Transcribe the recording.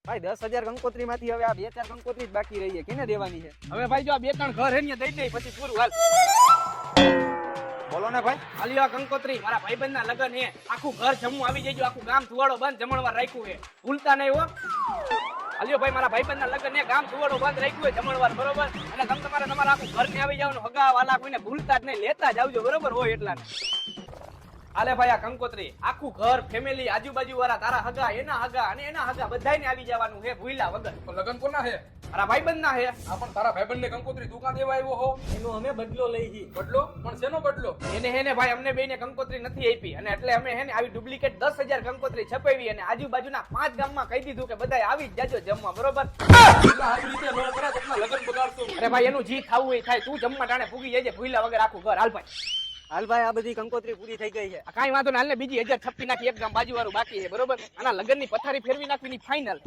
ભાઈ 10,000 કંકોત્રી માંથી હવે આ 2-4 કંકોત્રી જ બાકી રહી છે, કેને દેવાની છે? હવે ભાઈ જો આ 2-3 ઘર હે ને દઈ દે પછી પૂરું હાલ. બોલો ને ભાઈ. આલ્યો આ કંકોત્રી મારા ભાઈબંધના લગન હે. આખું ઘર જમવું આવી જજો, આખું ગામ ધુવાડો બંધ જમણવાર રાખ્યું હે. ભૂલતા નહીં હો. આલ્યો ભાઈ મારા ભાઈબંધના લગન હે, ગામ ધુવાડો બંધ રાખ્યું હે જમણવાર, બરોબર? અને તમે તમારા આખું ઘર ને આવી જાવ, હગા વાલા કોઈને ભૂલતા જ નહીં, લેતા જ આવજો, બરોબર હોય એટલા. હાલે ભાઈ આ કંકોત્રી આખું ઘર ફેમિલી આજુબાજુ વાળા તારા હગા એના હગા બધાયને આવી જવાનું હે ભૂલા વગર. તો લગન કોના હે? મારા ભાઈબંધના હે. આ પણ તારા ભાઈબંધને કંકોત્રી તું કાં દેવા આવ્યો હો? એનો અમે બદલો લઈ જી. બદલો? પણ શેનો બદલો? એને હેને ભાઈ અમને બેયને કંકોત્રી નથી આપી અને એટલે અમે હેને આવી ડુપ્લિકેટ 10,000 કંકોત્રી છપાવી અને આજુબાજુના 5 ગામમાં કહી દીધું કે બધાય આવી જ જાજો જમવા, બરોબર? આવી રીતે ન કરાય તો આપણા લગન બગાડશો. અરે ભાઈ એનું જી થાવું હોય થાય, તું જમવા ટાણે પૂગી જજે ભૂલા વગર આખું ઘર. હાલ ભાઈ. હાલ ભાઈ, આ બધી કંકોત્રી પૂરી થઈ ગઈ છે. કાંઈ વાંધો ના, હાલ ને બીજી 1000 છપ્પી નાખી, એક ગામ બાજુ વાળું બાકી છે, બરોબર? આના લગનની પથારી ફેરવી નાખવીની ફાઇનલ.